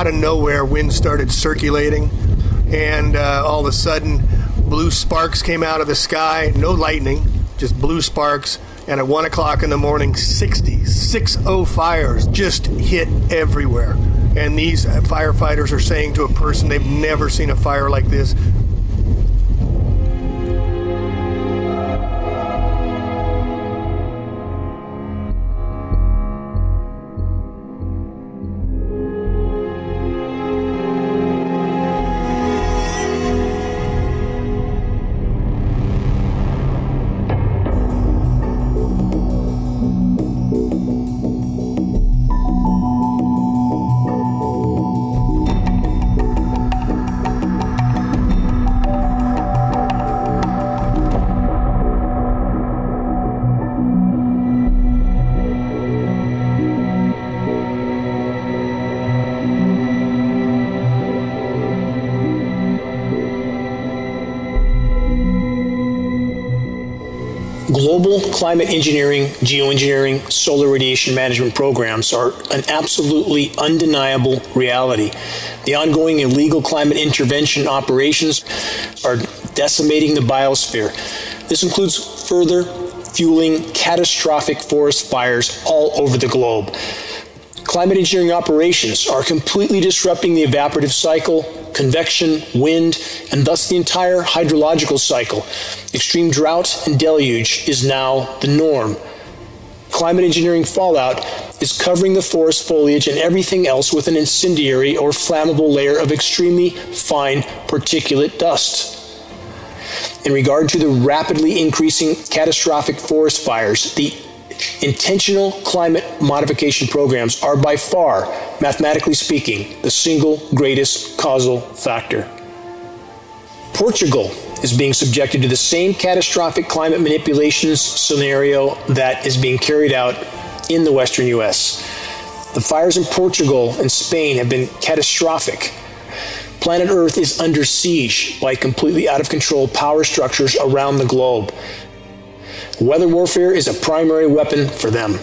out of nowhere, wind started circulating, and all of a sudden, blue sparks came out of the sky. No lightning, just blue sparks. And at 1 o'clock in the morning, 60 fires just hit everywhere. And these firefighters are saying to a person they've never seen a fire like this. Global climate engineering, geoengineering, solar radiation management programs are an absolutely undeniable reality. The ongoing illegal climate intervention operations are decimating the biosphere. This includes further fueling catastrophic forest fires all over the globe. Climate engineering operations are completely disrupting the evaporative cycle, convection, wind, and thus the entire hydrological cycle. Extreme drought and deluge is now the norm. Climate engineering fallout is covering the forest foliage and everything else with an incendiary or flammable layer of extremely fine particulate dust. In regard to the rapidly increasing catastrophic forest fires, the intentional climate modification programs are by far, mathematically speaking, the single greatest causal factor. Portugal is being subjected to the same catastrophic climate manipulations scenario that is being carried out in the Western U.S. The fires in Portugal and Spain have been catastrophic. Planet Earth is under siege by completely out of control power structures around the globe. Weather warfare is a primary weapon for them.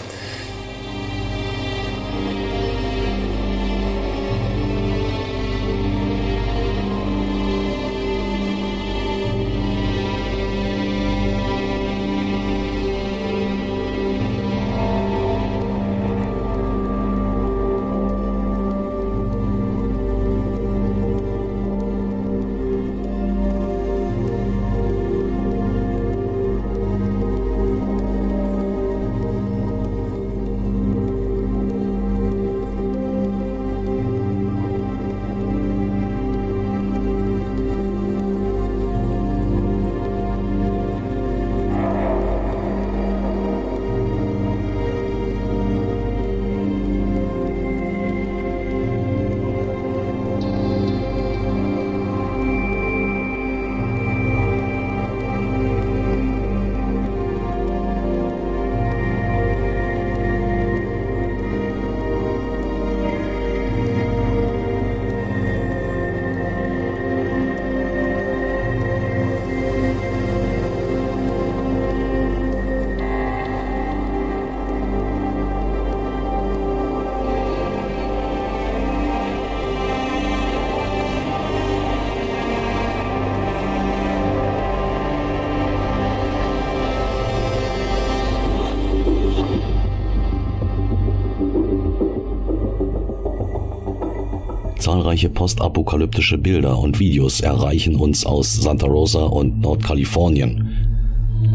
Zahlreiche postapokalyptische Bilder und Videos erreichen uns aus Santa Rosa und Nordkalifornien.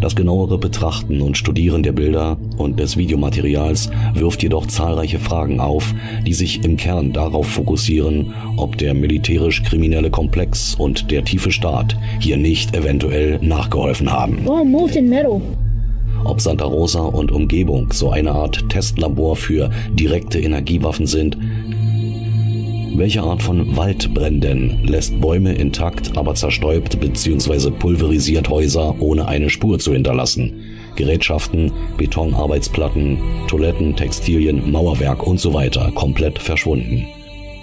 Das genauere Betrachten und Studieren der Bilder und des Videomaterials wirft jedoch zahlreiche Fragen auf, die sich im Kern darauf fokussieren, ob der militärisch-kriminelle Komplex und der tiefe Staat hier nicht eventuell nachgeholfen haben. Oh, molten metal. Ob Santa Rosa und Umgebung so eine Art Testlabor für direkte Energiewaffen sind. Welche Art von Waldbränden lässt Bäume intakt, aber zerstäubt bzw. pulverisiert Häuser ohne eine Spur zu hinterlassen? Gerätschaften, Betonarbeitsplatten, Toiletten, Textilien, Mauerwerk und so weiter komplett verschwunden.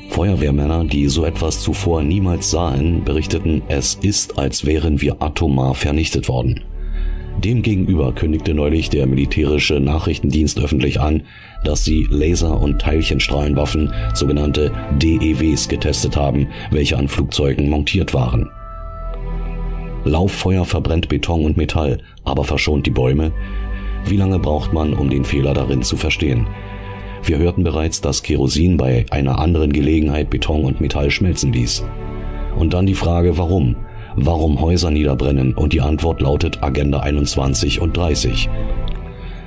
Feuerwehrmänner, die so etwas zuvor niemals sahen, berichteten, es ist, als wären wir atomar vernichtet worden. Demgegenüber kündigte neulich der militärische Nachrichtendienst öffentlich an, dass sie Laser- und Teilchenstrahlenwaffen, sogenannte DEWs, getestet haben, welche an Flugzeugen montiert waren. Lauffeuer verbrennt Beton und Metall, aber verschont die Bäume? Wie lange braucht man, um den Fehler darin zu verstehen? Wir hörten bereits, dass Kerosin bei einer anderen Gelegenheit Beton und Metall schmelzen ließ. Und dann die Frage, warum? Warum Häuser niederbrennen? Und die Antwort lautet Agenda 21 und 30.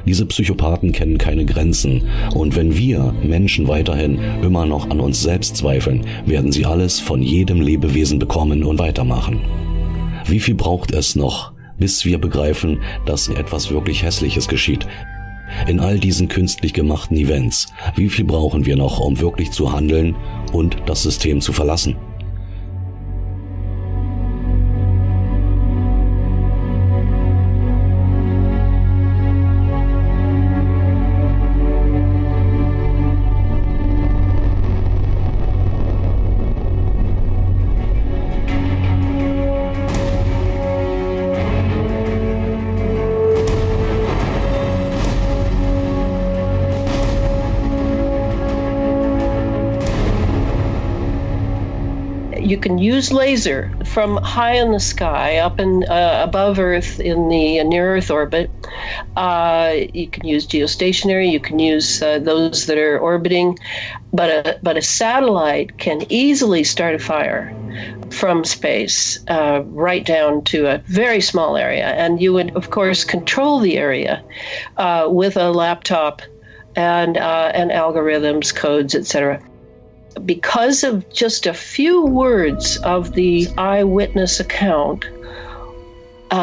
Diese Psychopathen kennen keine Grenzen. Und wenn wir Menschen weiterhin immer noch an uns selbst zweifeln, werden sie alles von jedem Lebewesen bekommen und weitermachen. Wie viel braucht es noch, bis wir begreifen, dass etwas wirklich Hässliches geschieht? In all diesen künstlich gemachten Events, wie viel brauchen wir noch, um wirklich zu handeln und das System zu verlassen? can use laser from high in the sky, up in above Earth in the near-Earth orbit. You can use geostationary. You can use those that are orbiting. But a satellite can easily start a fire from space right down to a very small area. And you would, of course, control the area with a laptop and algorithms, codes, etc. Because of just a few words of the eyewitness account,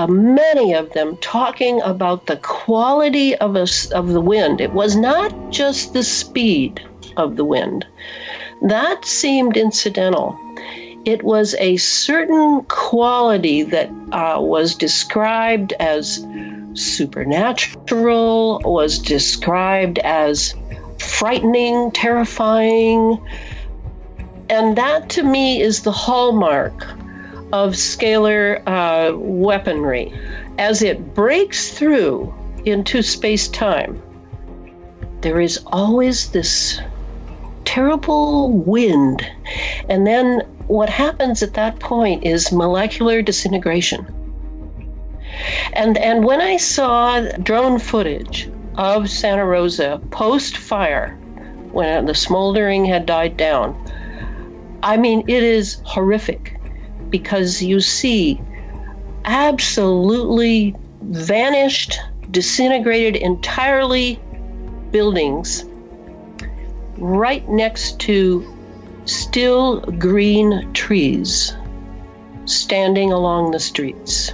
many of them talking about the quality of the wind. It was not just the speed of the wind. That seemed incidental. It was a certain quality that was described as supernatural, was described as frightening, terrifying. And that, to me, is the hallmark of scalar weaponry. As it breaks through into space-time, there is always this terrible wind. And then what happens at that point is molecular disintegration. And when I saw drone footage of Santa Rosa post-fire, when the smoldering had died down, I mean, it is horrific, because you see absolutely vanished, disintegrated entirely buildings right next to still green trees standing along the streets.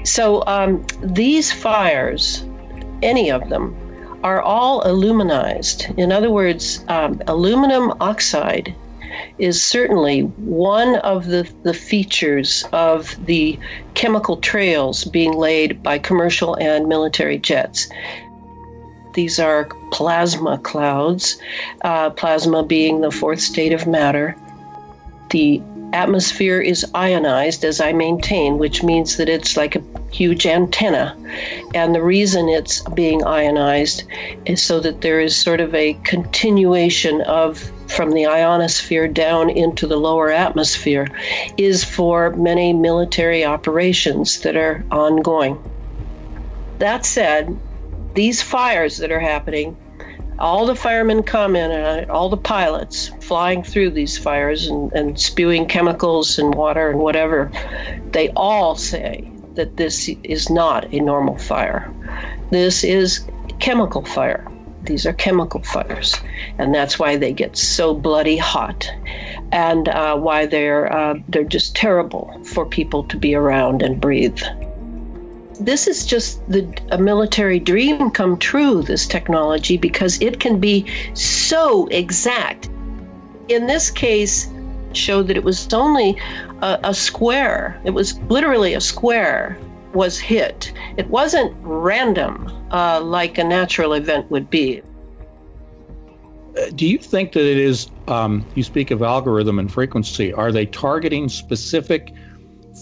So these fires, any of them, are all aluminized. In other words, aluminum oxide is certainly one of the features of the chemical trails being laid by commercial and military jets. These are plasma clouds, plasma being the fourth state of matter. The atmosphere is ionized, as I maintain, which means that it's like a huge antenna. And the reason it's being ionized is so that there is sort of a continuation from the ionosphere down into the lower atmosphere, is for many military operations that are ongoing. That said, these fires that are happening, all the firemen comment on it, all the pilots flying through these fires and spewing chemicals and water and whatever, they all say that this is not a normal fire. This is chemical fire. These are chemical fires, and that's why they get so bloody hot, and why they're just terrible for people to be around and breathe. This is just a military dream come true, this technology, because it can be so exact. In this case, showed that it was only a square. It was literally a square was hit. It wasn't random like a natural event would be. Do you think that it is, you speak of algorithm and frequency, are they targeting specific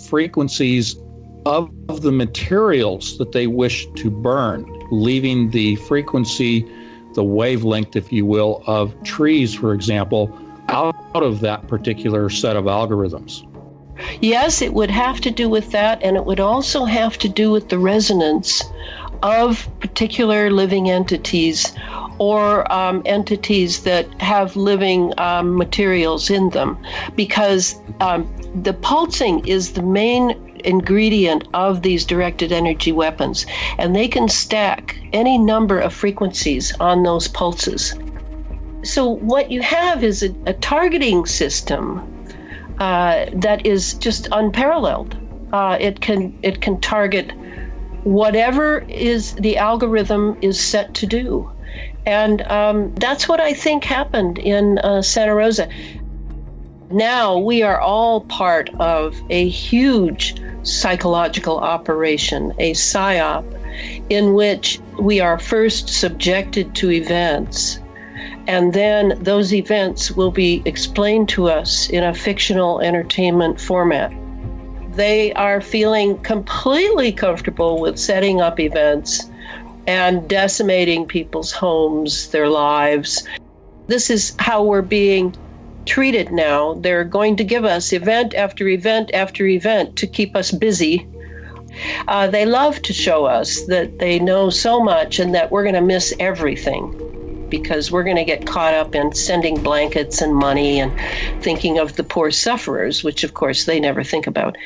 frequencies of the materials that they wish to burn, leaving the frequency, the wavelength, if you will, of trees, for example, out of that particular set of algorithms? Yes, it would have to do with that, and it would also have to do with the resonance of particular living entities or entities that have living materials in them, because the pulsing is the main ingredient of these directed energy weapons, and they can stack any number of frequencies on those pulses. So what you have is a targeting system that is just unparalleled. It can target whatever is the algorithm is set to do, and that's what I think happened in Santa Rosa. Now we are all part of a huge psychological operation, a psyop, in which we are first subjected to events, and then those events will be explained to us in a fictional entertainment format. They are feeling completely comfortable with setting up events and decimating people's homes, their lives. This is how we're being treat it now. They're going to give us event after event after event to keep us busy. They love to show us that they know so much and that we're going to miss everything, because we're going to get caught up in sending blankets and money and thinking of the poor sufferers, which of course they never think about.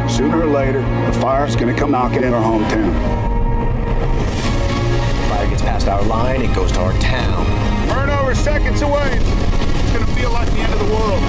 Sooner or later, the fire's going to come knocking in our hometown. Fire gets past our line, it goes to our town. Burn over seconds away. It's going to feel like the end of the world.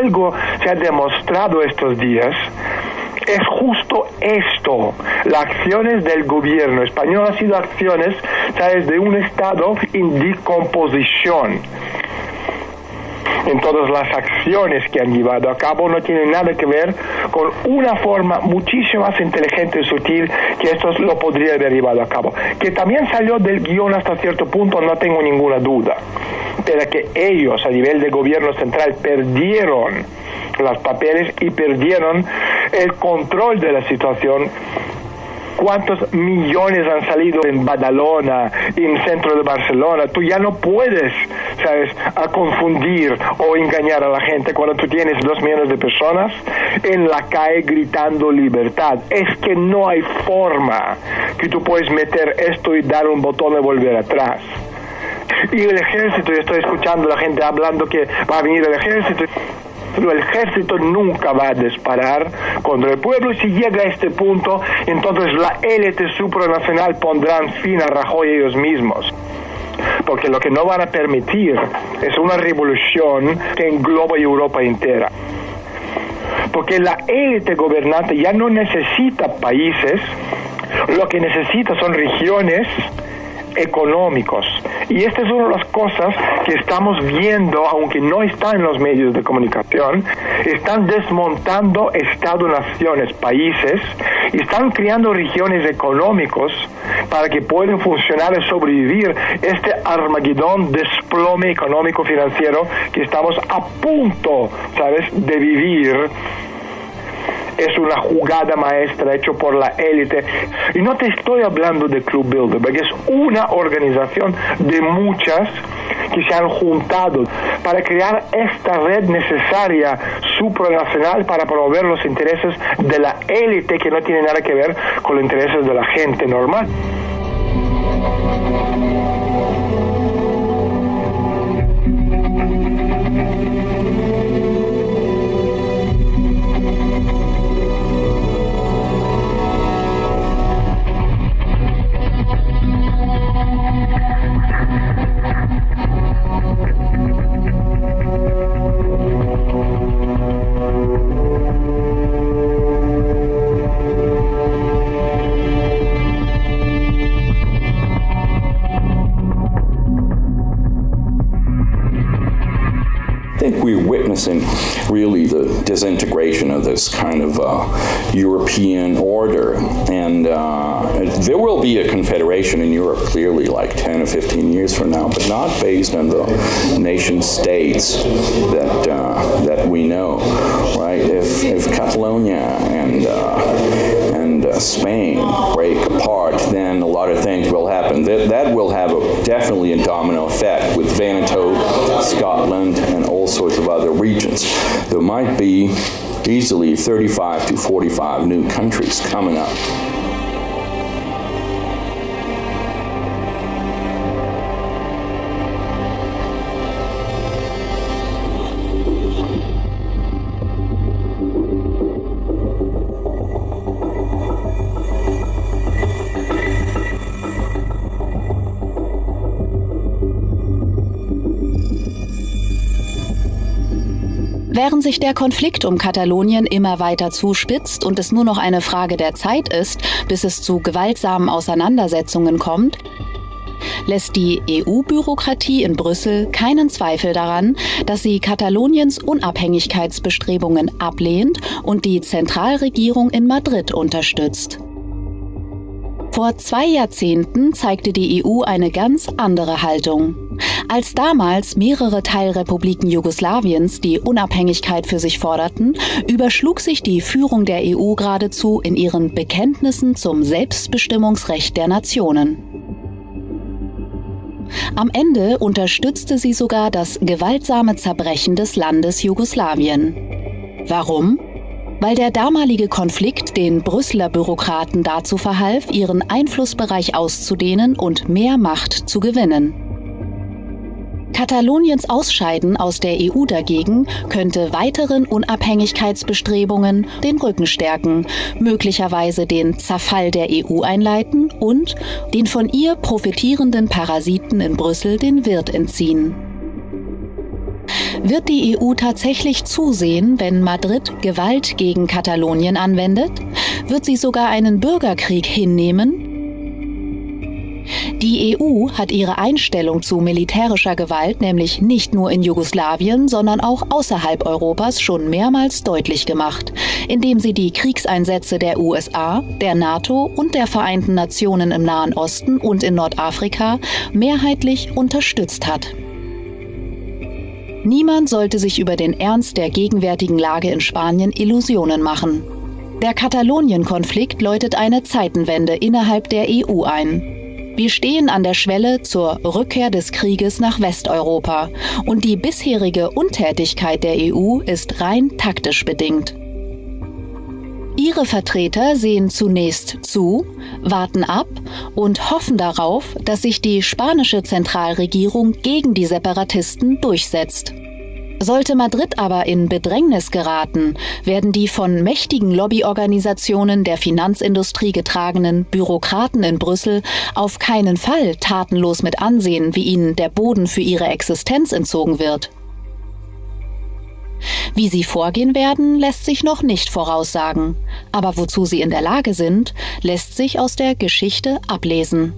algo se ha demostrado estos días, es justo esto. Las acciones del gobierno español han sido acciones, ¿sabes?, de un Estado en decomposición. En todas las acciones que han llevado a cabo no tienen nada que ver con una forma muchísimo más inteligente y sutil que esto lo podría haber llevado a cabo. Que también salió del guión hasta cierto punto, no tengo ninguna duda. Pero que ellos, a nivel de gobierno central, perdieron los papeles y perdieron el control de la situación. ¿Cuántos millones han salido en Badalona, en el centro de Barcelona? Tú ya no puedes, ¿sabes?, a confundir o engañar a la gente cuando tú tienes 2 millones de personas en la calle gritando libertad. Es que no hay forma que tú puedes meter esto y dar un botón y volver atrás. Y el ejército, yo estoy escuchando a la gente hablando que va a venir el ejército. Pero el ejército nunca va a disparar contra el pueblo. Si llega a este punto, entonces la élite supranacional pondrán fin a Rajoy ellos mismos. Porque lo que no van a permitir es una revolución que engloba Europa entera. Porque la élite gobernante ya no necesita países, lo que necesita son regiones económicos. Y esta es una de las cosas que estamos viendo, aunque no está en los medios de comunicación. Están desmontando Estado-naciones, países, y están creando regiones económicos para que puedan funcionar y sobrevivir este Armagedón, desplome económico-financiero que estamos a punto, ¿sabes?, de vivir. Es una jugada maestra hecha por la élite. Y no te estoy hablando de Club Bilderberg, es una organización de muchas que se han juntado para crear esta red necesaria supranacional para promover los intereses de la élite que no tiene nada que ver con los intereses de la gente normal. I think we're witnessing really the disintegration of this kind of European order, and there will be a confederation in Europe clearly like 10 or 15 years from now, but not based on the nation states that we know, right? If Catalonia and Spain break apart, then a lot of things will happen. That will have definitely a domino effect with Veneto, Scotland, and all sorts of other regions. There might be easily 35 to 45 new countries coming up. Während sich der Konflikt um Katalonien immer weiter zuspitzt und es nur noch eine Frage der Zeit ist, bis es zu gewaltsamen Auseinandersetzungen kommt, lässt die EU-Bürokratie in Brüssel keinen Zweifel daran, dass sie Kataloniens Unabhängigkeitsbestrebungen ablehnt und die Zentralregierung in Madrid unterstützt. Vor 2 Jahrzehnten zeigte die EU eine ganz andere Haltung. Als damals mehrere Teilrepubliken Jugoslawiens die Unabhängigkeit für sich forderten, überschlug sich die Führung der EU geradezu in ihren Bekenntnissen zum Selbstbestimmungsrecht der Nationen. Am Ende unterstützte sie sogar das gewaltsame Zerbrechen des Landes Jugoslawien. Warum? Weil der damalige Konflikt den Brüsseler Bürokraten dazu verhalf, ihren Einflussbereich auszudehnen und mehr Macht zu gewinnen. Kataloniens Ausscheiden aus der EU dagegen könnte weiteren Unabhängigkeitsbestrebungen den Rücken stärken, möglicherweise den Zerfall der EU einleiten und den von ihr profitierenden Parasiten in Brüssel den Wirt entziehen. Wird die EU tatsächlich zusehen, wenn Madrid Gewalt gegen Katalonien anwendet? Wird sie sogar einen Bürgerkrieg hinnehmen? Die EU hat ihre Einstellung zu militärischer Gewalt nämlich nicht nur in Jugoslawien, sondern auch außerhalb Europas schon mehrmals deutlich gemacht, indem sie die Kriegseinsätze der USA, der NATO und der Vereinten Nationen im Nahen Osten und in Nordafrika mehrheitlich unterstützt hat. Niemand sollte sich über den Ernst der gegenwärtigen Lage in Spanien Illusionen machen. Der Katalonien-Konflikt läutet eine Zeitenwende innerhalb der EU ein. Wir stehen an der Schwelle zur Rückkehr des Krieges nach Westeuropa und die bisherige Untätigkeit der EU ist rein taktisch bedingt. Ihre Vertreter sehen zunächst zu, warten ab und hoffen darauf, dass sich die spanische Zentralregierung gegen die Separatisten durchsetzt. Sollte Madrid aber in Bedrängnis geraten, werden die von mächtigen Lobbyorganisationen der Finanzindustrie getragenen Bürokraten in Brüssel auf keinen Fall tatenlos mit ansehen, wie ihnen der Boden für ihre Existenz entzogen wird. Wie sie vorgehen werden, lässt sich noch nicht voraussagen. Aber wozu sie in der Lage sind, lässt sich aus der Geschichte ablesen.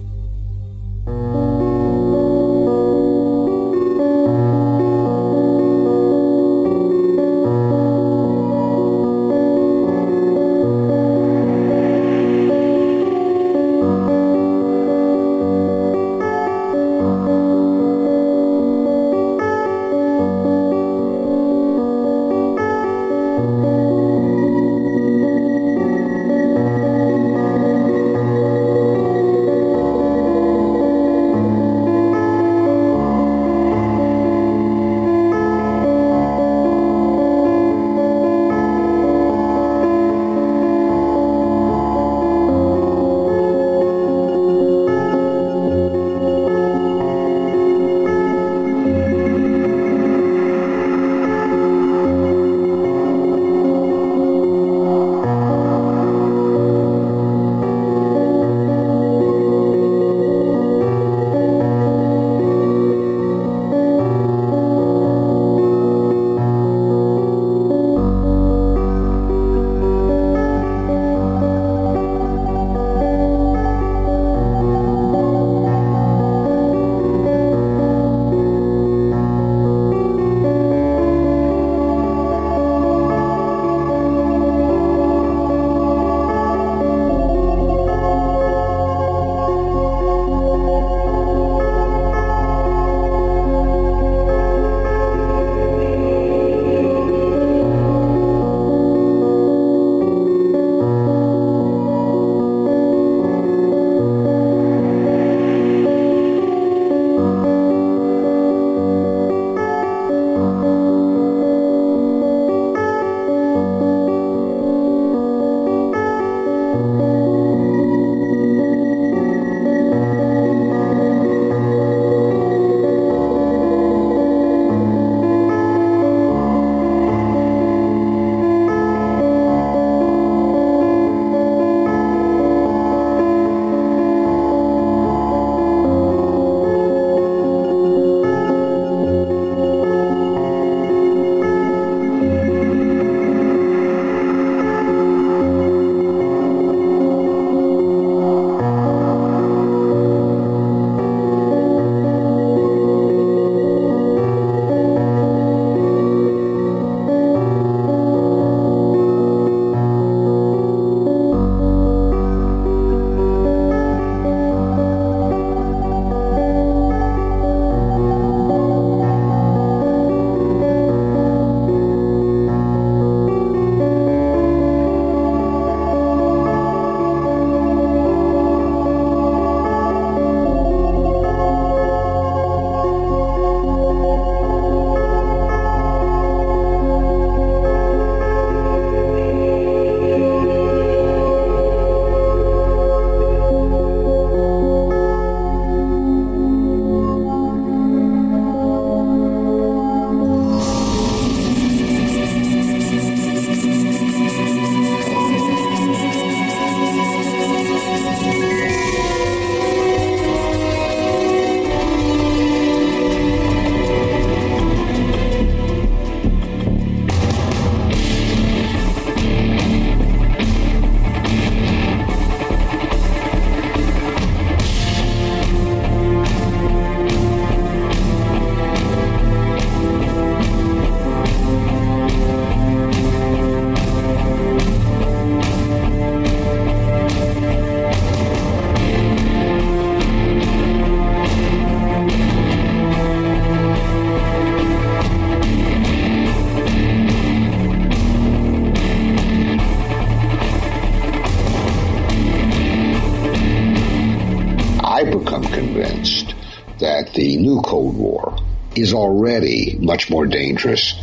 that the new Cold War is already much more dangerous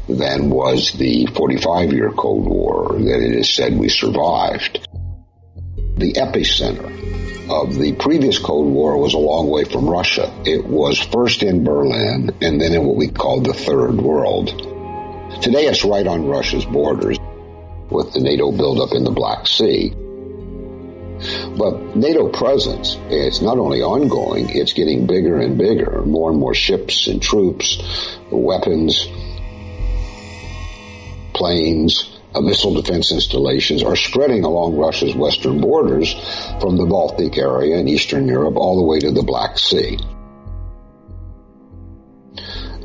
than was the 45-year Cold War that it is said we survived. The epicenter of the previous Cold War was a long way from Russia. It was first in Berlin and then in what we call the Third World. Today it's right on Russia's borders with the NATO buildup in the Black Sea. But NATO presence, it's not only ongoing, it's getting bigger and bigger. More and more ships and troops, weapons, planes, missile defense installations are spreading along Russia's western borders from the Baltic area in Eastern Europe all the way to the Black Sea.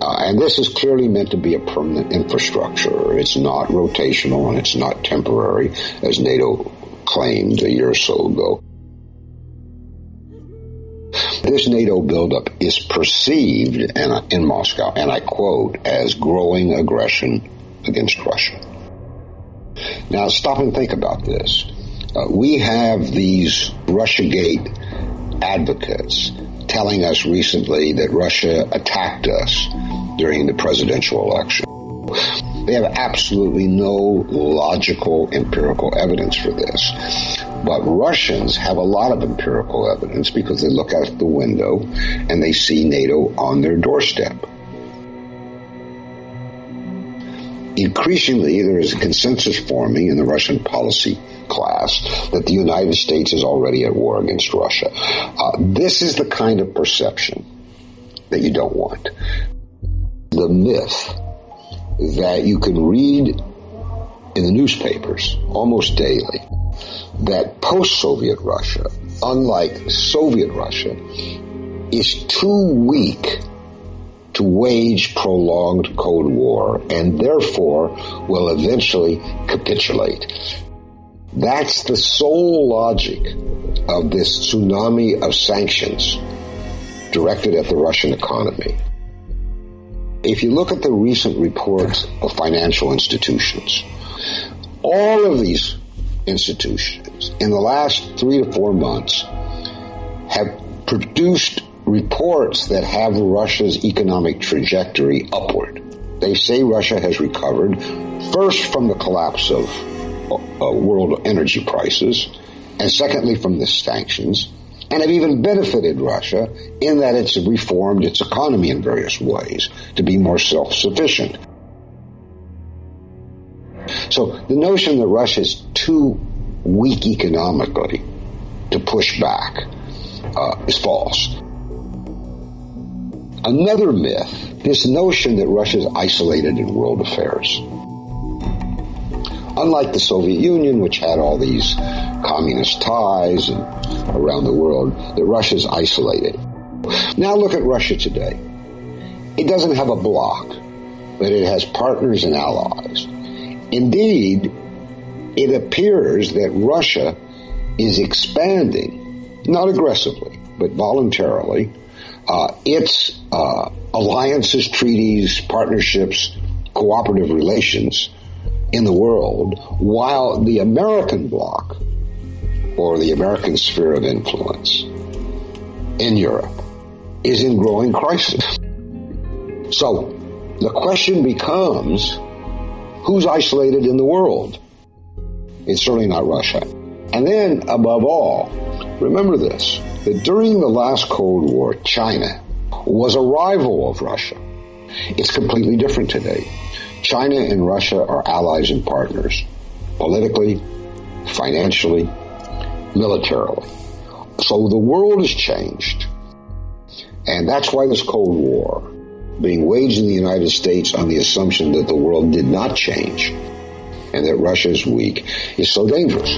And this is clearly meant to be a permanent infrastructure. It's not rotational and it's not temporary, as NATO claimed a year or so ago. This NATO buildup is perceived in Moscow, and I quote, as growing aggression against Russia. Now, stop and think about this. We have these Russiagate advocates telling us recently that Russia attacked us during the presidential election. They have absolutely no logical, empirical evidence for this. But Russians have a lot of empirical evidence because they look out the window and they see NATO on their doorstep. Increasingly, there is a consensus forming in the Russian policy class that the United States is already at war against Russia. This is the kind of perception that you don't want. The myth that you can read in the newspapers almost daily that post-Soviet Russia, unlike Soviet Russia, is too weak to wage prolonged Cold War and therefore will eventually capitulate. That's the sole logic of this tsunami of sanctions directed at the Russian economy. If you look at the recent reports of financial institutions, all of these institutions in the last 3 to 4 months have produced reports that have Russia's economic trajectory upward. They say Russia has recovered first from the collapse of world energy prices, and secondly from the sanctions, and have even benefited Russia in that it's reformed its economy in various ways to be more self-sufficient. So the notion that Russia is too weak economically to push back is false. Another myth, this notion that Russia is isolated in world affairs. Unlike the Soviet Union, which had all these communist ties around the world, that Russia is isolated. Now look at Russia today. It doesn't have a bloc, but it has partners and allies. Indeed, it appears that Russia is expanding, not aggressively, but voluntarily, its alliances, treaties, partnerships, cooperative relations in the world, while the American bloc, or the American sphere of influence in Europe, is in growing crisis. So the question becomes, who's isolated in the world? It's certainly not Russia. And then, above all, remember this, that during the last Cold War, China was a rival of Russia. It's completely different today. China and Russia are allies and partners, politically, financially, militarily. So the world has changed. And that's why this Cold War, being waged in the United States on the assumption that the world did not change and that Russia is weak, is so dangerous.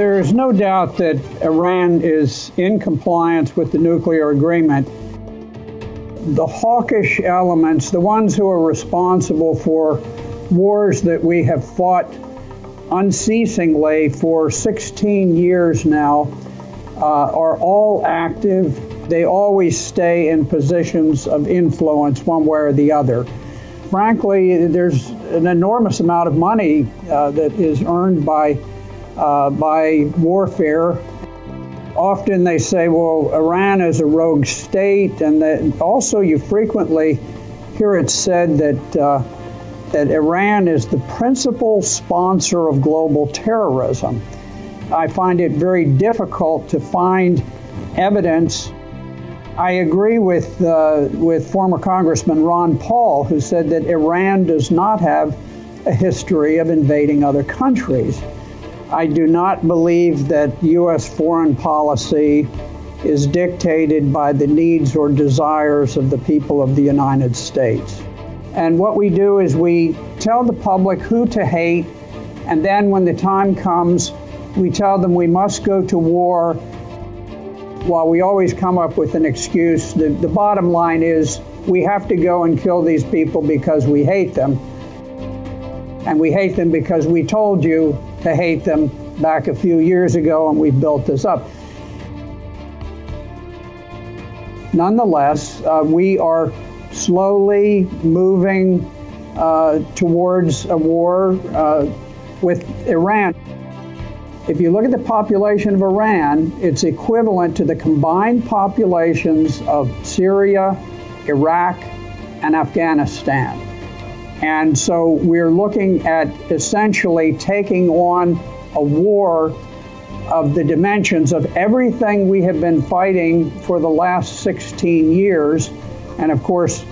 There is no doubt that Iran is in compliance with the nuclear agreement. The hawkish elements, the ones who are responsible for wars that we have fought unceasingly for 16 years now, are all active. They always stay in positions of influence one way or the other. Frankly, there's an enormous amount of money that is earned by warfare. Often they say, well, Iran is a rogue state, and that also you frequently hear it said that Iran is the principal sponsor of global terrorism. I find it very difficult to find evidence. I agree with former Congressman Ron Paul, who said that Iran does not have a history of invading other countries. I do not believe that U.S. foreign policy is dictated by the needs or desires of the people of the United States. And what we do is we tell the public who to hate, and then when the time comes, we tell them we must go to war. While we always come up with an excuse, the bottom line is we have to go and kill these people because we hate them. And we hate them because we told you to hate them back a few years ago, and we built this up. Nonetheless, we are slowly moving towards a war with Iran. If you look at the population of Iran, it's equivalent to the combined populations of Syria, Iraq, and Afghanistan. And so we're looking at essentially taking on a war of the dimensions of everything we have been fighting for the last 16 years. And of course,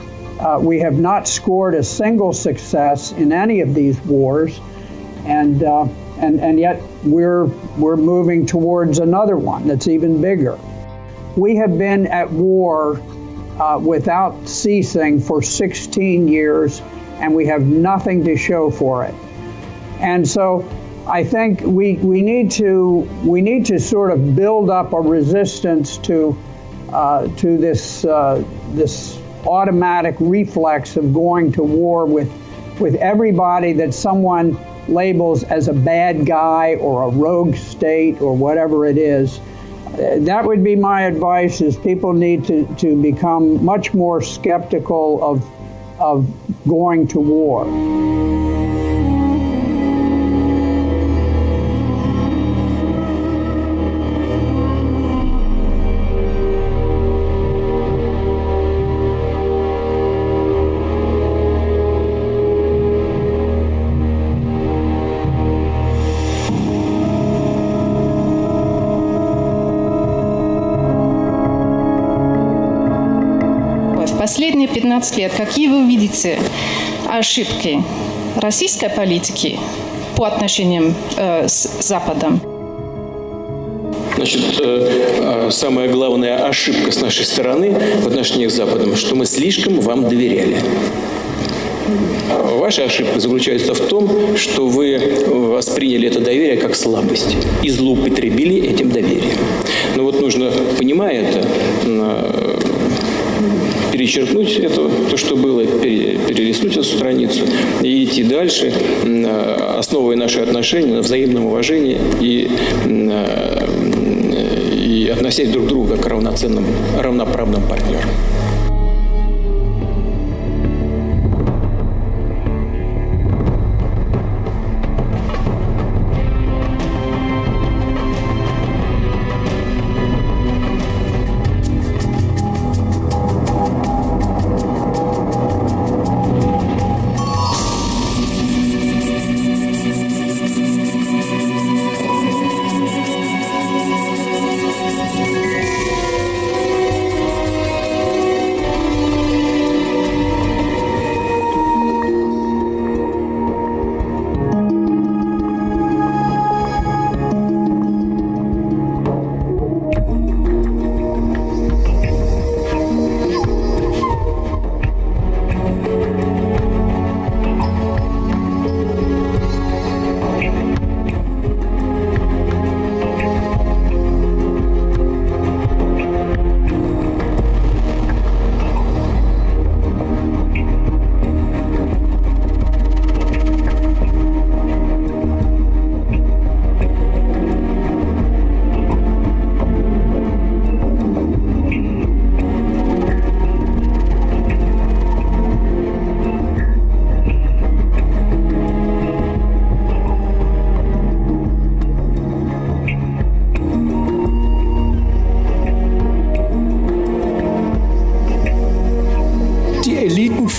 we have not scored a single success in any of these wars. And yet we're moving towards another one that's even bigger. We have been at war without ceasing for 16 years, and we have nothing to show for it. And so I think we need to sort of build up a resistance to this automatic reflex of going to war with everybody that someone labels as a bad guy or a rogue state or whatever it is. That would be my advice, is people need to become much more skeptical of going to war. Последние 15 лет, какие вы видите ошибки российской политики по отношениям с Западом? Значит, самая главная ошибка с нашей стороны в отношениях с Западом, что мы слишком вам доверяли. Ваша ошибка заключается в том, что вы восприняли это доверие как слабость и злоупотребили этим доверием. Но вот нужно, понимая это, перечеркнуть это, то, что было, перелистнуть эту страницу и идти дальше, основывая наши отношения на взаимном уважении и относясь друг к другу как к равноправным партнерам.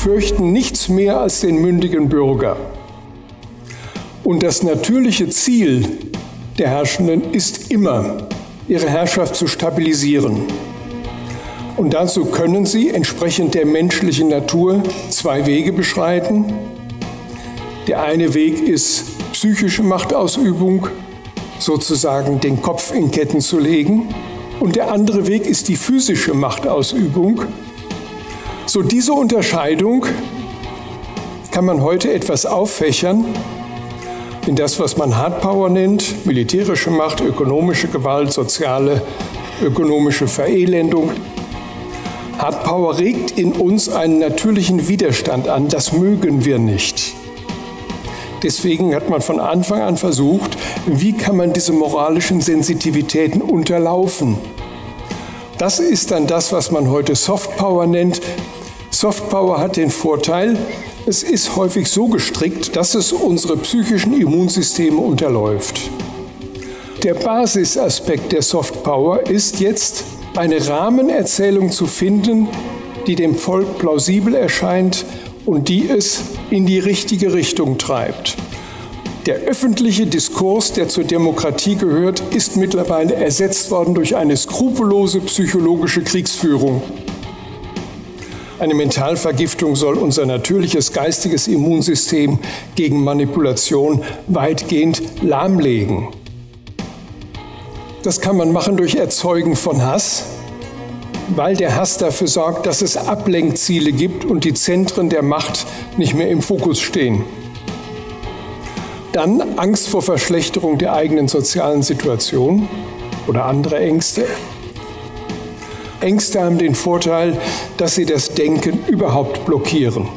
fürchten nichts mehr als den mündigen Bürger. Und das natürliche Ziel der Herrschenden ist immer, ihre Herrschaft zu stabilisieren. Und dazu können sie entsprechend der menschlichen Natur zwei Wege beschreiten. Der eine Weg ist psychische Machtausübung, sozusagen den Kopf in Ketten zu legen. Und der andere Weg ist die physische Machtausübung. So diese Unterscheidung kann man heute etwas auffächern in das, was man Hardpower nennt, militärische Macht, ökonomische Gewalt, soziale, ökonomische Verelendung. Hardpower regt in uns einen natürlichen Widerstand an, das mögen wir nicht. Deswegen hat man von Anfang an versucht, wie kann man diese moralischen Sensitivitäten unterlaufen. Das ist dann das, was man heute Softpower nennt. Softpower hat den Vorteil, es ist häufig so gestrickt, dass es unsere psychischen Immunsysteme unterläuft. Der Basisaspekt der Softpower ist jetzt, eine Rahmenerzählung zu finden, die dem Volk plausibel erscheint und die es in die richtige Richtung treibt. Der öffentliche Diskurs, der zur Demokratie gehört, ist mittlerweile ersetzt worden durch eine skrupellose psychologische Kriegsführung. Eine Mentalvergiftung soll unser natürliches geistiges Immunsystem gegen Manipulation weitgehend lahmlegen. Das kann man machen durch Erzeugen von Hass, weil der Hass dafür sorgt, dass es Ablenkziele gibt und die Zentren der Macht nicht mehr im Fokus stehen. Dann Angst vor Verschlechterung der eigenen sozialen Situation oder andere Ängste. Ängste haben den Vorteil, dass sie das Denken überhaupt blockieren.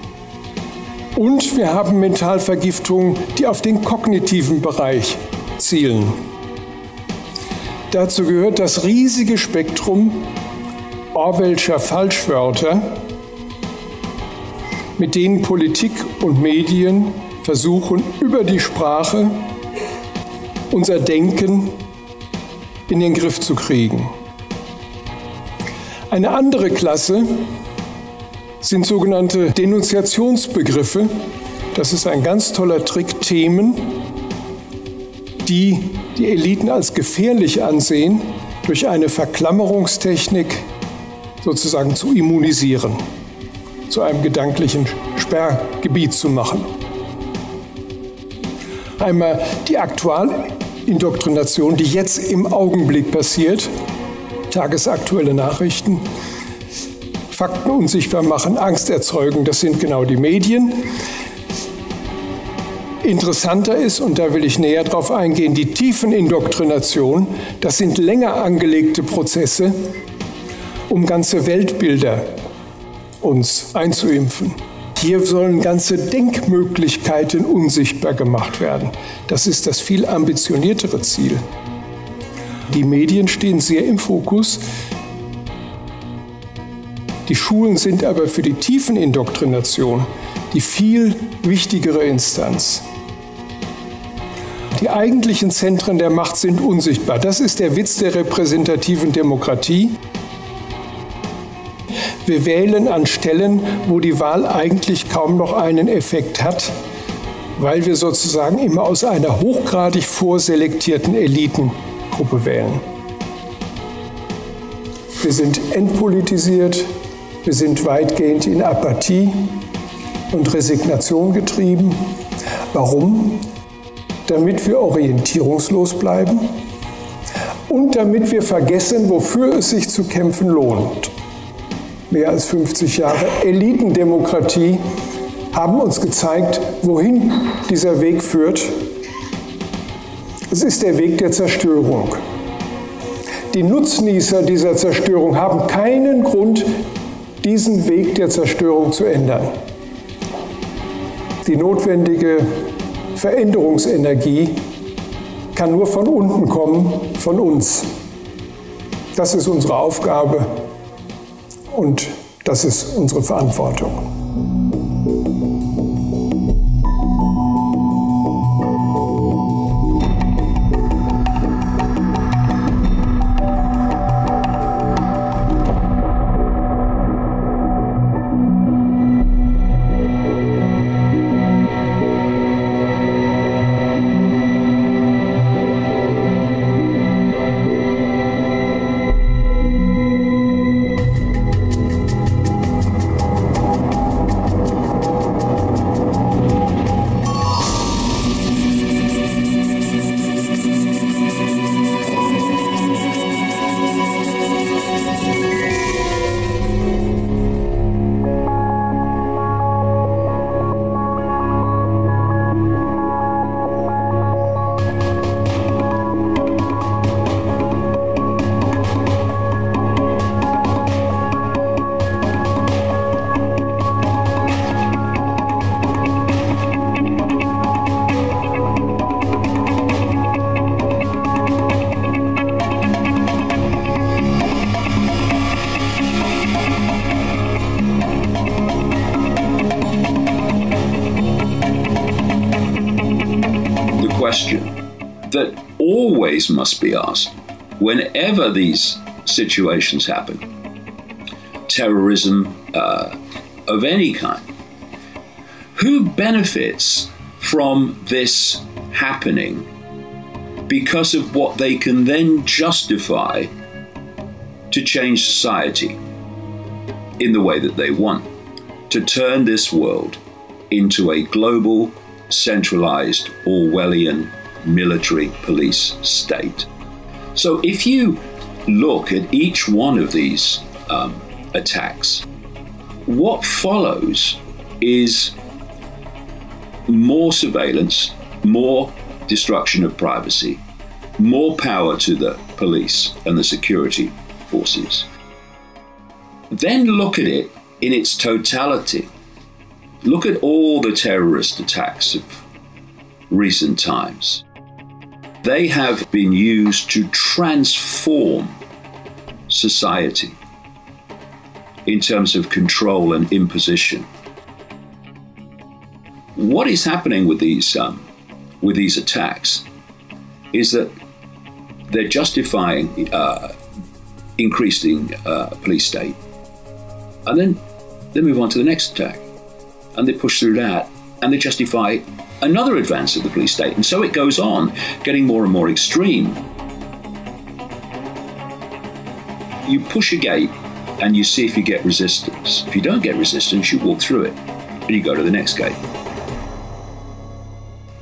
Und wir haben Mentalvergiftungen, die auf den kognitiven Bereich zielen. Dazu gehört das riesige Spektrum Orwellscher Falschwörter, mit denen Politik und Medien versuchen, über die Sprache unser Denken in den Griff zu kriegen. Eine andere Klasse sind sogenannte Denunziationsbegriffe. Das ist ein ganz toller Trick, Themen, die die Eliten als gefährlich ansehen, durch eine Verklammerungstechnik sozusagen zu immunisieren, zu einem gedanklichen Sperrgebiet zu machen. Einmal die Aktualindoktrination, die jetzt im Augenblick passiert, tagesaktuelle Nachrichten, Fakten unsichtbar machen, Angst erzeugen, das sind genau die Medien. Interessanter ist, und da will ich näher drauf eingehen, die Tiefenindoktrination, das sind länger angelegte Prozesse, um ganze Weltbilder uns einzuimpfen. Hier sollen ganze Denkmöglichkeiten unsichtbar gemacht werden. Das ist das viel ambitioniertere Ziel. Die Medien stehen sehr im Fokus. Die Schulen sind aber für die Tiefenindoktrination die viel wichtigere Instanz. Die eigentlichen Zentren der Macht sind unsichtbar. Das ist der Witz der repräsentativen Demokratie. Wir wählen an Stellen, wo die Wahl eigentlich kaum noch einen Effekt hat, weil wir sozusagen immer aus einer hochgradig vorselektierten Elitengruppe wählen. Wir sind entpolitisiert, wir sind weitgehend in Apathie und Resignation getrieben. Warum? Damit wir orientierungslos bleiben und damit wir vergessen, wofür es sich zu kämpfen lohnt. Mehr als 50 Jahre Elitendemokratie haben uns gezeigt, wohin dieser Weg führt. Es ist der Weg der Zerstörung. Die Nutznießer dieser Zerstörung haben keinen Grund, diesen Weg der Zerstörung zu ändern. Die notwendige Veränderungsenergie kann nur von unten kommen, von uns. Das ist unsere Aufgabe und das ist unsere Verantwortung. always must be asked, whenever these situations happen, terrorism of any kind, who benefits from this happening because of what they can then justify to change society in the way that they want, to turn this world into a global, centralized, Orwellian military police state. So if you look at each one of these attacks, what follows is more surveillance, more destruction of privacy, more power to the police and the security forces. Then look at it in its totality. Look at all the terrorist attacks of recent times. They have been used to transform society in terms of control and imposition. What is happening with these attacks is that they're justifying increasing police state, and then they move on to the next attack, and they push through that, and they justify another advance of the police state, and so it goes on, getting more and more extreme. You push a gate and you see if you get resistance. If you don't get resistance, you walk through it and you go to the next gate.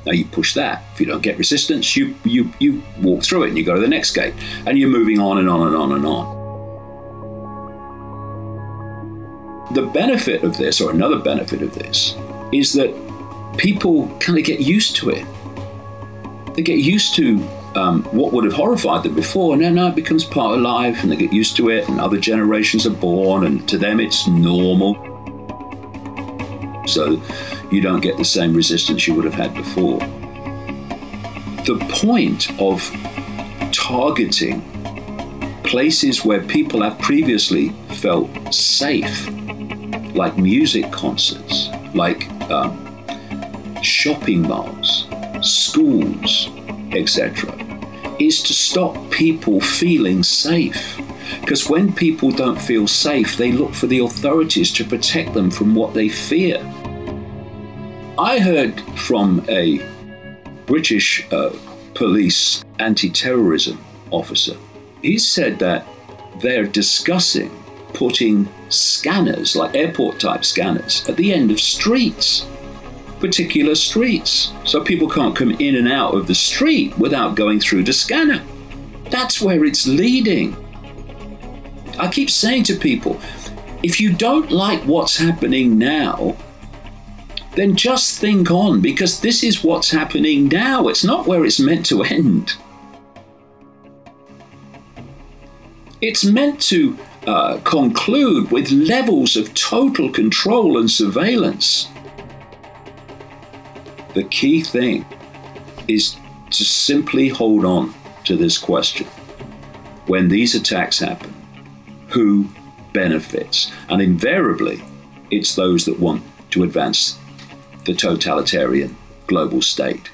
Now you push that. If you don't get resistance, you walk through it and you go to the next gate, and you're moving on and on and on and on. The benefit of this, or another benefit of this, is that people kind of get used to it. They get used to what would have horrified them before, and now it becomes part of life, and they get used to it, and other generations are born, and to them it's normal. So you don't get the same resistance you would have had before. The point of targeting places where people have previously felt safe, like music concerts, like shopping malls, schools, etc., is to stop people feeling safe. Because when people don't feel safe, they look for the authorities to protect them from what they fear. I heard from a British police anti-terrorism officer. He said that they're discussing putting scanners, like airport-type scanners, at the end of streets, particular streets, so people can't come in and out of the street without going through the scanner. That's where it's leading. I keep saying to people, if you don't like what's happening now, then just think on, because this is what's happening now. It's not where it's meant to end. It's meant to conclude with levels of total control and surveillance. The key thing is to simply hold on to this question. When these attacks happen, who benefits? And invariably, it's those that want to advance the totalitarian global state.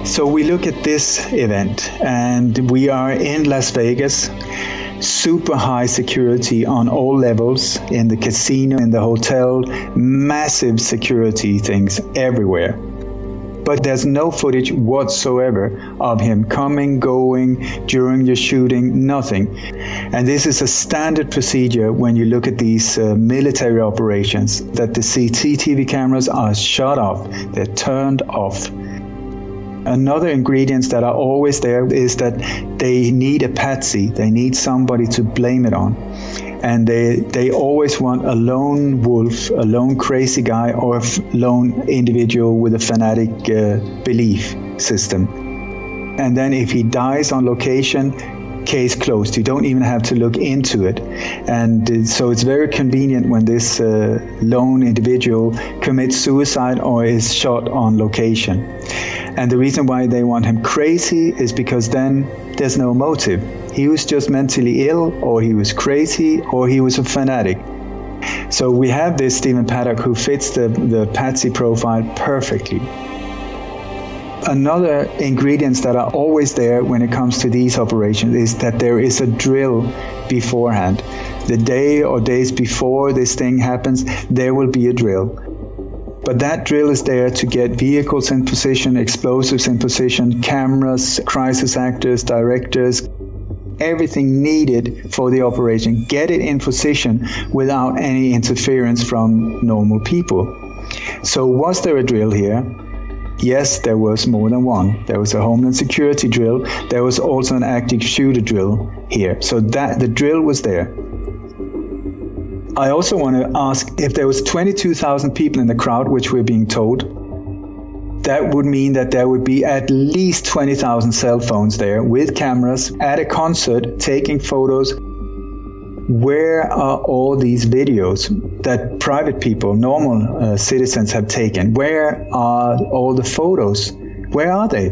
So we look at this event, and we are in Las Vegas, super high security on all levels, in the casino, in the hotel, massive security things everywhere. But there's no footage whatsoever of him coming, going, during the shooting, nothing. And this is a standard procedure when you look at these military operations, that the CCTV cameras are shut off, they're turned off. Another ingredients that are always there is that they need a patsy. They need somebody to blame it on. And they always want a lone wolf, a lone crazy guy, or a lone individual with a fanatic belief system. And then if he dies on location, case closed. You don't even have to look into it. And so it's very convenient when this lone individual commits suicide or is shot on location. And the reason why they want him crazy is because then there's no motive. He was just mentally ill, or he was crazy, or he was a fanatic. So we have this Stephen Paddock who fits the patsy profile perfectly. Another ingredients that are always there when it comes to these operations is that there is a drill beforehand. The day or days before this thing happens, there will be a drill. But that drill is there to get vehicles in position, explosives in position, cameras, crisis actors, directors, everything needed for the operation. Get it in position without any interference from normal people. So was there a drill here? Yes, there was more than one. There was a Homeland Security drill. There was also an active shooter drill here. So that the drill was there. I also want to ask, if there was 22,000 people in the crowd, which we're being told, that would mean that there would be at least 20,000 cell phones there with cameras at a concert taking photos. Where are all these videos that private people, normal citizens have taken? Where are all the photos? Where are they?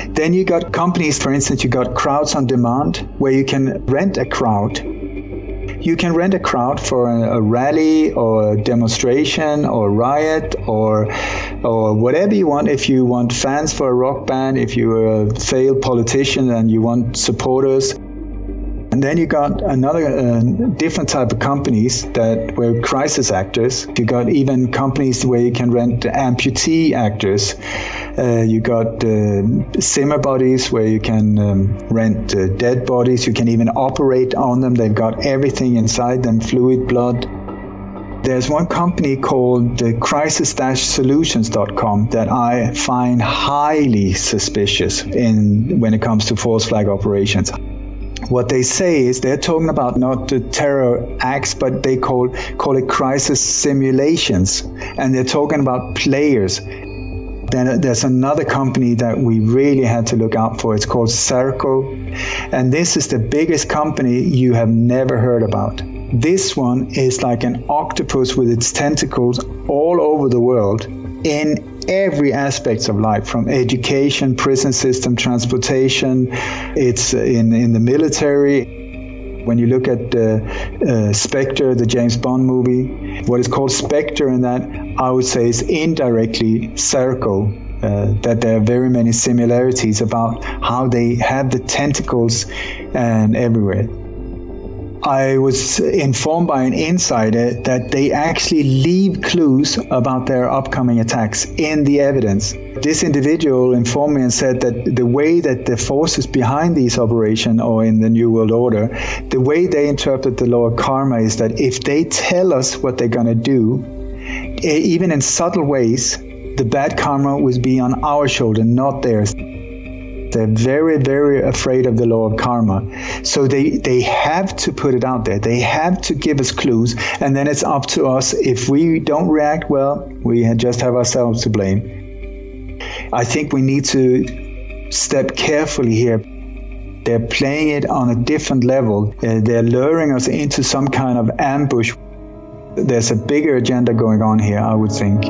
Then you got companies, for instance, you got Crowds on Demand, where you can rent a crowd. You can rent a crowd for a rally or a demonstration or riot or whatever you want. If you want fans for a rock band, if you're a failed politician and you want supporters. And then you got another different type of companies that were crisis actors. You got even companies where you can rent amputee actors. You got simmer bodies where you can rent dead bodies. You can even operate on them. They've got everything inside them, fluid, blood. There's one company called crisis-solutions.com that I find highly suspicious when it comes to false flag operations. What they say is they're talking about not the terror acts, but they call it crisis simulations. And they're talking about players. Then there's another company that we really had to look out for. It's called Circle. And this is the biggest company you have never heard about. This one is like an octopus with its tentacles all over the world in every aspect of life, from education, prison system, transportation. It's in the military. When you look at Spectre, the James Bond movie, what is called Spectre in that, I would say, is indirectly Circle. That there are very many similarities about how they have the tentacles and everywhere. I was informed by an insider that they actually leave clues about their upcoming attacks in the evidence. This individual informed me and said that the way that the forces behind these operations, or in the New World Order, the way they interpret the law of karma is that if they tell us what they're going to do, even in subtle ways, the bad karma would be on our shoulder, not theirs. They're very, very afraid of the law of karma. So they have to put it out there. They have to give us clues. And then it's up to us. If we don't react well, we just have ourselves to blame. I think we need to step carefully here. They're playing it on a different level. They're luring us into some kind of ambush. There's a bigger agenda going on here, I would think.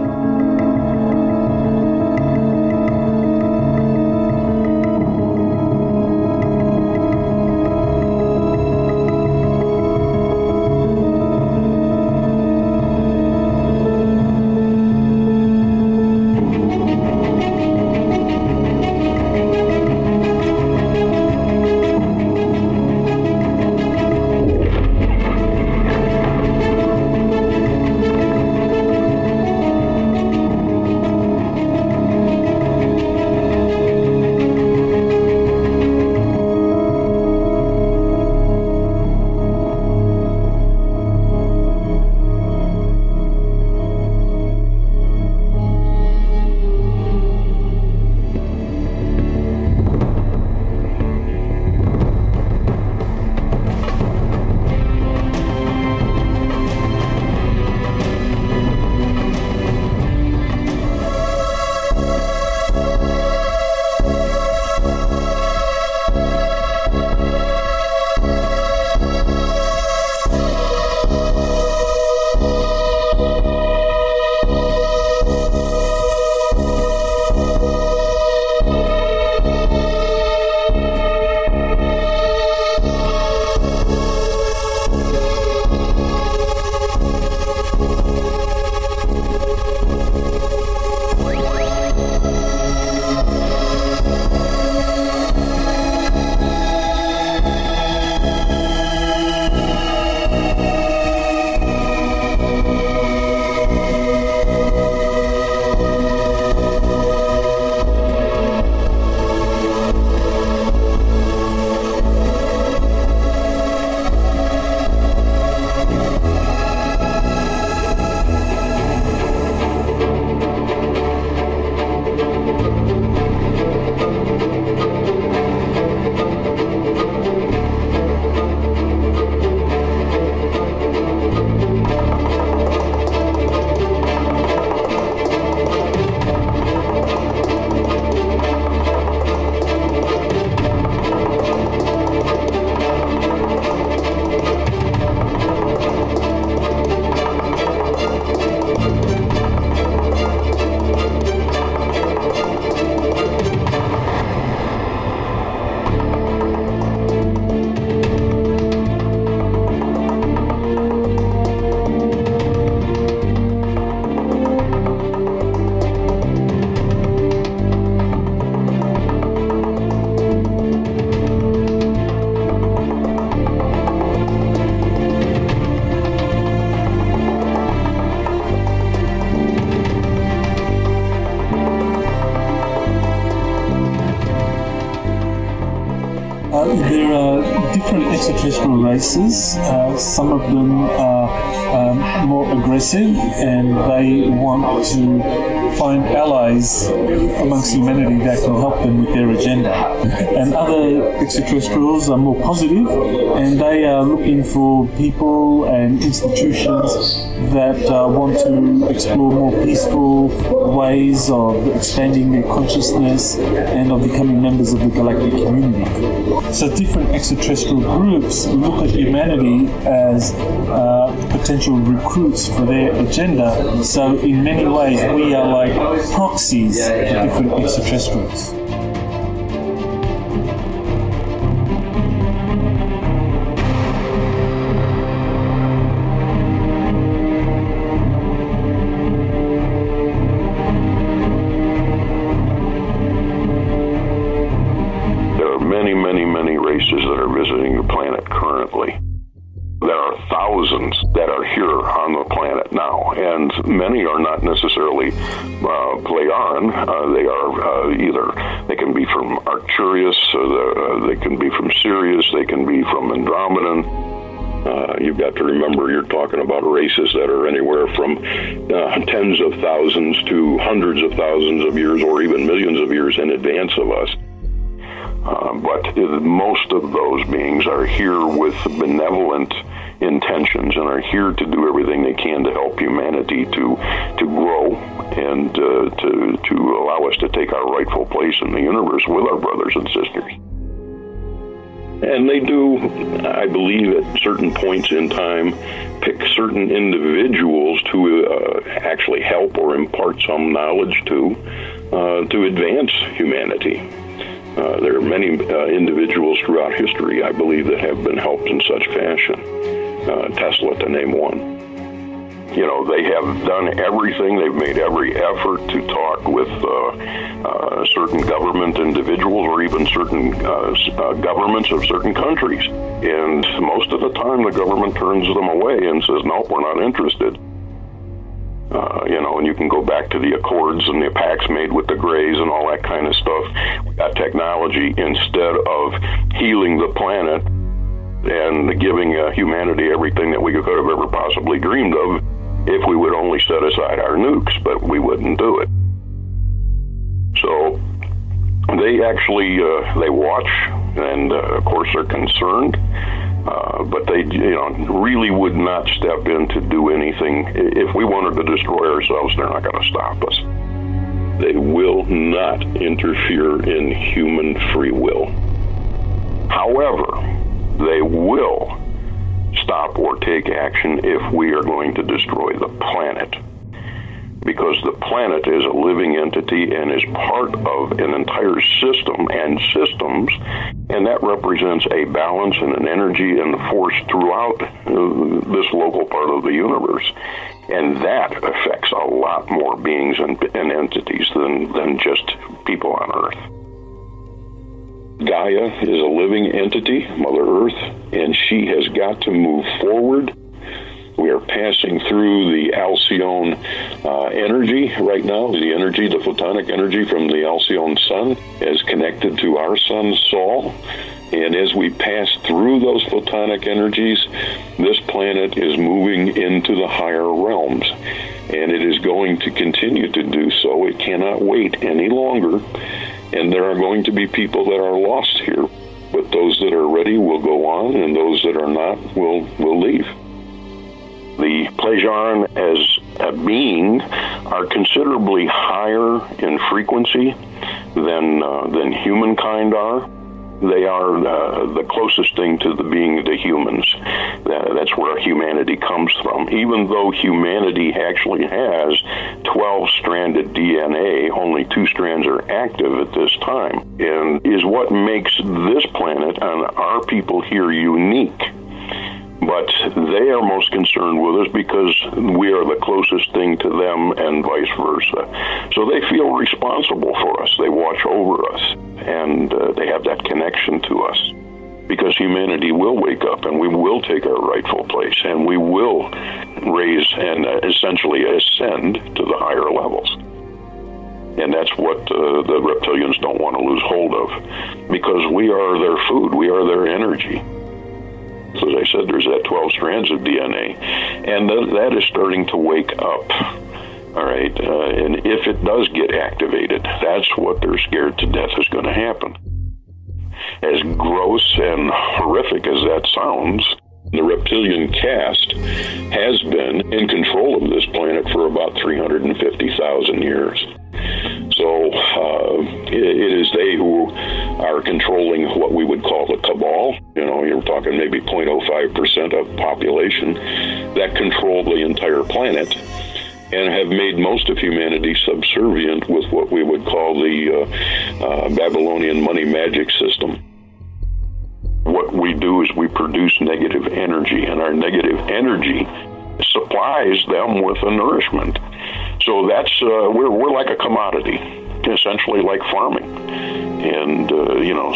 There are different extraterrestrial races. Some of them are more aggressive and they want to find allies amongst humanity that can help them with their agenda. And other extraterrestrials are more positive and they are looking for people and institutions that want to explore more peaceful ways of expanding their consciousness and of becoming members of the galactic community. So different extraterrestrial groups look at humanity as potential recruits for their agenda. So in many ways we are like proxies for different extraterrestrials. Many are not necessarily Pleiadian. They can be from Arcturus, they can be from Sirius, they can be from Andromedan. You've got to remember you're talking about races that are anywhere from tens of thousands to hundreds of thousands of years or even millions of years in advance of us. But most of those beings are here with benevolent intentions and are here to do everything they can to help humanity to grow and to allow us to take our rightful place in the universe with our brothers and sisters. And they do, I believe, at certain points in time, pick certain individuals to actually help or impart some knowledge to advance humanity. There are many individuals throughout history, I believe, that have been helped in such fashion. Tesla, to name one. You know, they have done everything. They've made every effort to talk with certain government individuals or even certain governments of certain countries. And most of the time, the government turns them away and says, no, we're not interested. And you can go back to the Accords and the pacts made with the Greys and all that kind of stuff. We got technology instead of healing the planet and giving humanity everything that we could have ever possibly dreamed of if we would only set aside our nukes, but we wouldn't do it. So they actually, they watch and of course are concerned, but they really would not step in to do anything. If we wanted to destroy ourselves, they're not going to stop us. They will not interfere in human free will. However, they will stop or take action if we are going to destroy the planet. Because the planet is a living entity and is part of an entire system and systems, and that represents a balance and an energy and force throughout this local part of the universe. And that affects a lot more beings and entities than just people on Earth. Gaia is a living entity, Mother Earth, and she has got to move forward. We are passing through the Alcyon energy right now. The energy, the photonic energy from the Alcyon sun is connected to our sun, Sol. And as we pass through those photonic energies, this planet is moving into the higher realms. And it is going to continue to do so. It cannot wait any longer. And there are going to be people that are lost here. But those that are ready will go on, and those that are not will leave. The Pleiadian as a being are considerably higher in frequency than humankind are. They are the closest thing to the being the humans. That's where humanity comes from. Even though humanity actually has 12-stranded DNA, only 2 strands are active at this time, and is what makes this planet and our people here unique. But they are most concerned with us because we are the closest thing to them and vice versa. So they feel responsible for us. They watch over us, and they have that connection to us. Because humanity will wake up, and we will take our rightful place, and we will raise and essentially ascend to the higher levels. And that's what the reptilians don't want to lose hold of, because we are their food, we are their energy. So as I said, there's that 12 strands of DNA, and that is starting to wake up. All right, and if it does get activated, that's what they're scared to death is going to happen. As gross and horrific as that sounds, the reptilian caste has been in control of this planet for about 350,000 years. So it is they who are controlling what we would call the cabal. You know, you're talking maybe 0.05% of population that control the entire planet and have made most of humanity subservient with what we would call the Babylonian money magic system. What we do is we produce negative energy, and our negative energy supplies them with a nourishment. So that's we're like a commodity, essentially like farming. And,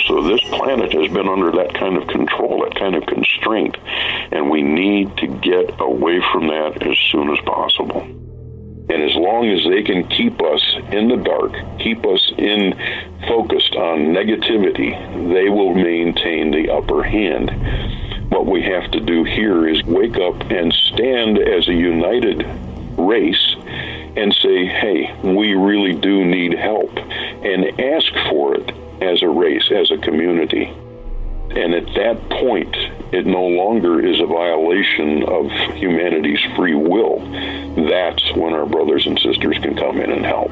so this planet has been under that kind of control, that kind of constraint, and we need to get away from that as soon as possible. And as long as they can keep us in the dark, keep us focused on negativity, they will maintain the upper hand. What we have to do here is wake up and stand as a united race and say, hey, we really do need help, and ask for it as a race, as a community. And at that point, it no longer is a violation of humanity's free will. That's when our brothers and sisters can come in and help.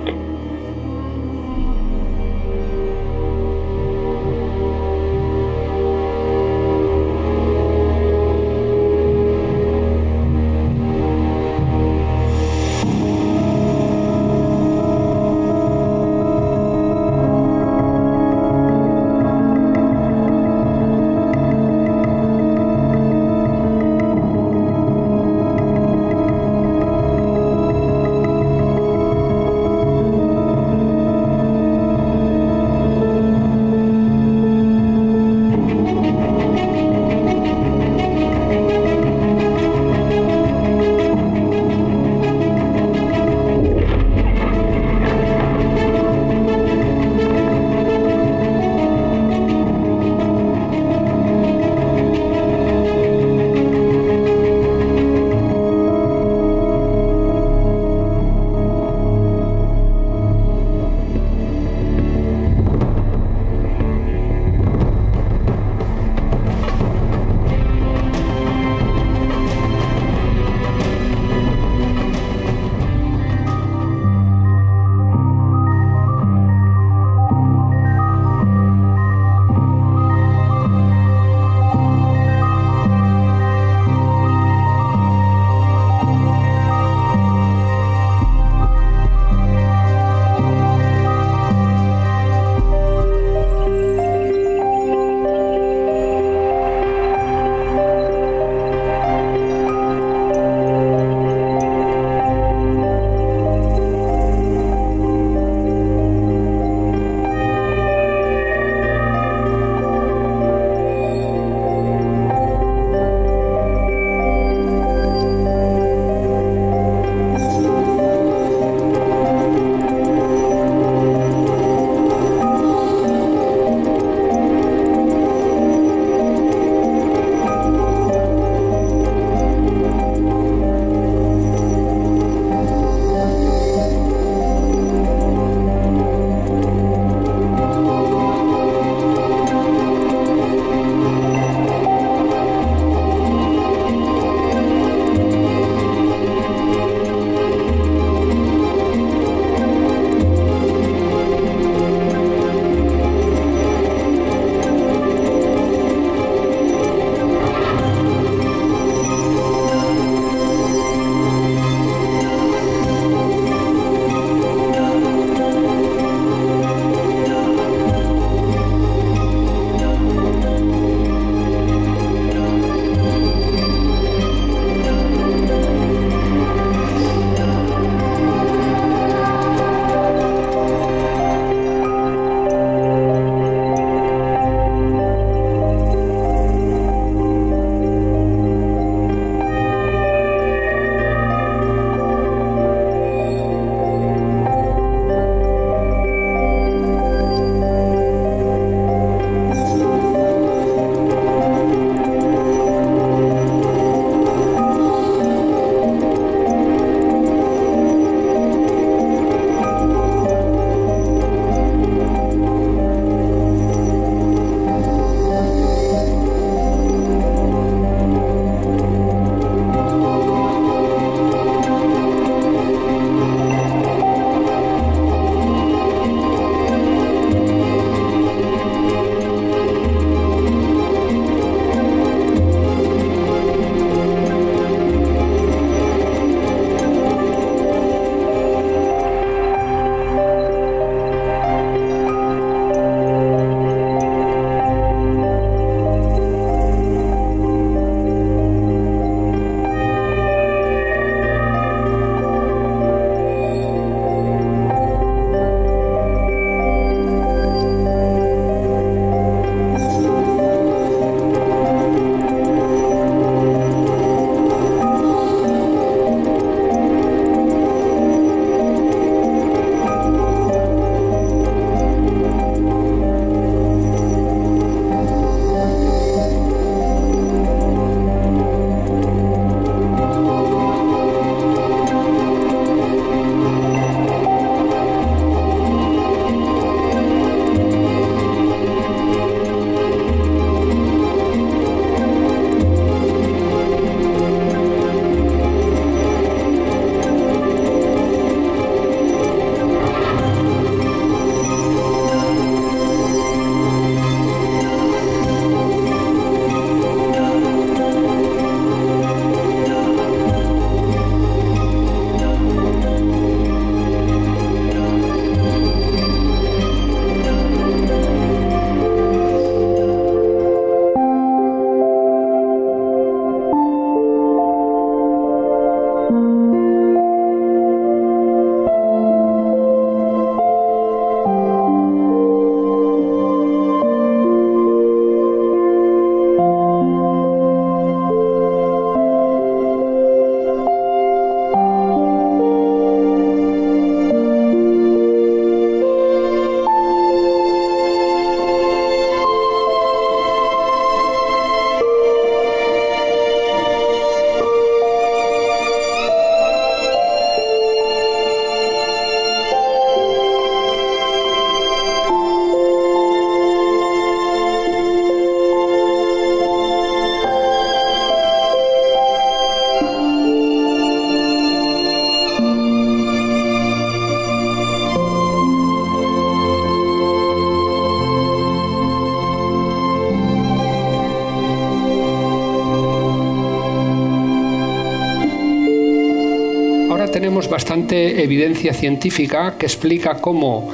bastante evidencia científica que explica cómo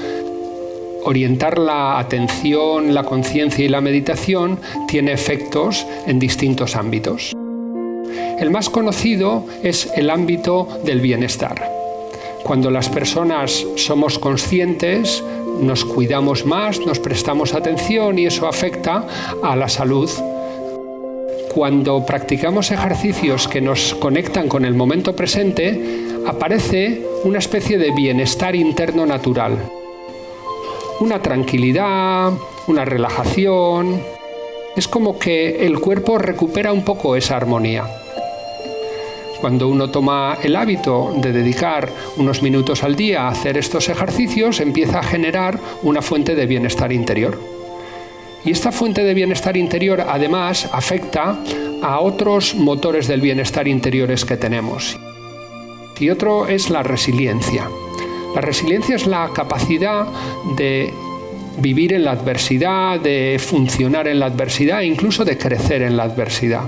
orientar la atención, la conciencia y la meditación tiene efectos en distintos ámbitos. El más conocido es el ámbito del bienestar. Cuando las personas somos conscientes, nos cuidamos más, nos prestamos atención y eso afecta a la salud. Cuando practicamos ejercicios que nos conectan con el momento presente, aparece una especie de bienestar interno natural. Una tranquilidad, una relajación. Es como que el cuerpo recupera un poco esa armonía. Cuando uno toma el hábito de dedicar unos minutos al día a hacer estos ejercicios, empieza a generar una fuente de bienestar interior. Y esta fuente de bienestar interior, además, afecta a otros motores del bienestar interiores que tenemos. Y otro es la resiliencia. La resiliencia es la capacidad de vivir en la adversidad, de funcionar en la adversidad e incluso de crecer en la adversidad.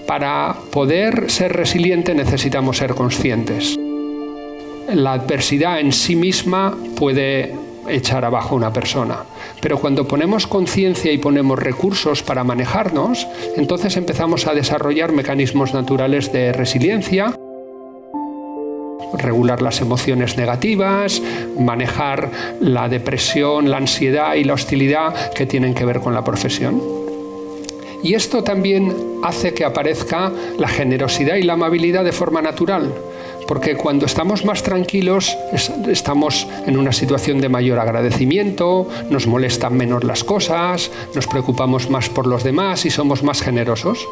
Para poder ser resiliente necesitamos ser conscientes. La adversidad en sí misma puede echar abajo a una persona, pero cuando ponemos conciencia y ponemos recursos para manejarnos, entonces empezamos a desarrollar mecanismos naturales de resiliencia, regular las emociones negativas, manejar la depresión, la ansiedad y la hostilidad que tienen que ver con la profesión. Y esto también hace que aparezca la generosidad y la amabilidad de forma natural, porque cuando estamos más tranquilos estamos en una situación de mayor agradecimiento, nos molestan menos las cosas, nos preocupamos más por los demás y somos más generosos.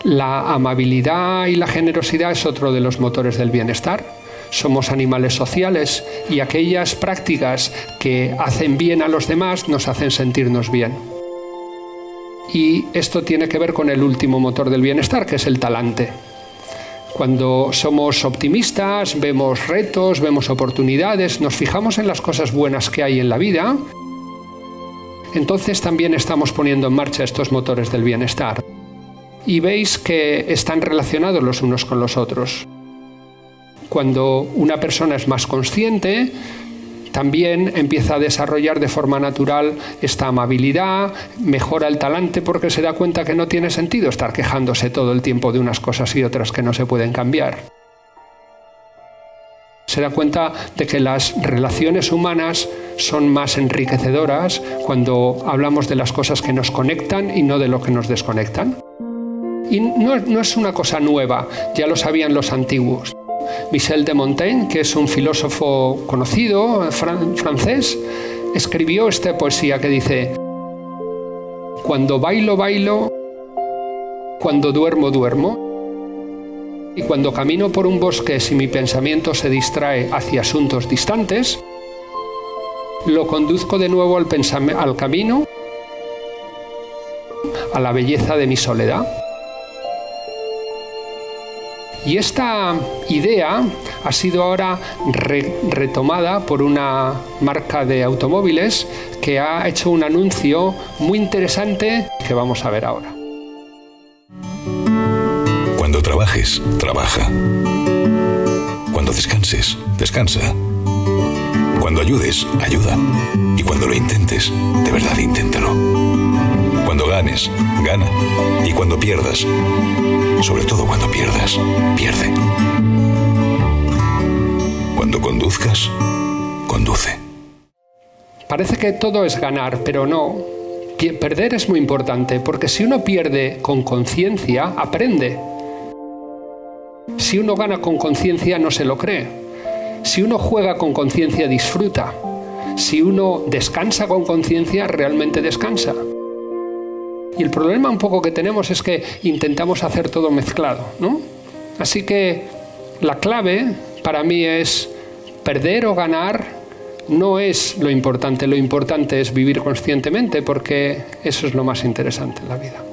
La amabilidad y la generosidad es otro de los motores del bienestar. Somos animales sociales y aquellas prácticas que hacen bien a los demás nos hacen sentirnos bien. Y esto tiene que ver con el último motor del bienestar, que es el talante. Cuando somos optimistas, vemos retos, vemos oportunidades, nos fijamos en las cosas buenas que hay en la vida, entonces también estamos poniendo en marcha estos motores del bienestar. Y veis que están relacionados los unos con los otros. Cuando una persona es más consciente, también empieza a desarrollar de forma natural esta amabilidad, mejora el talante porque se da cuenta que no tiene sentido estar quejándose todo el tiempo de unas cosas y otras que no se pueden cambiar. Se da cuenta de que las relaciones humanas son más enriquecedoras cuando hablamos de las cosas que nos conectan y no de lo que nos desconectan. Y no es una cosa nueva, ya lo sabían los antiguos. Michel de Montaigne, que es un filósofo conocido, francés, escribió esta poesía que dice: cuando bailo, bailo, cuando duermo, duermo, y cuando camino por un bosque si mi pensamiento se distrae hacia asuntos distantes, lo conduzco de nuevo al camino, a la belleza de mi soledad. Y esta idea ha sido ahora retomada por una marca de automóviles que ha hecho un anuncio muy interesante que vamos a ver ahora. Cuando trabajes, trabaja. Cuando descanses, descansa. Cuando ayudes, ayuda. Y cuando lo intentes, de verdad inténtalo. Cuando ganes, gana. Y cuando pierdas, sobre todo cuando pierdas, pierde. Cuando conduzcas, conduce. Parece que todo es ganar, pero no. Perder es muy importante, porque si uno pierde con conciencia, aprende. Si uno gana con conciencia, no se lo cree. Si uno juega con conciencia, disfruta. Si uno descansa con conciencia, realmente descansa. Y el problema un poco que tenemos es que intentamos hacer todo mezclado, ¿no? Así que la clave para mí es perder o ganar no es lo importante es vivir conscientemente, porque eso es lo más interesante en la vida.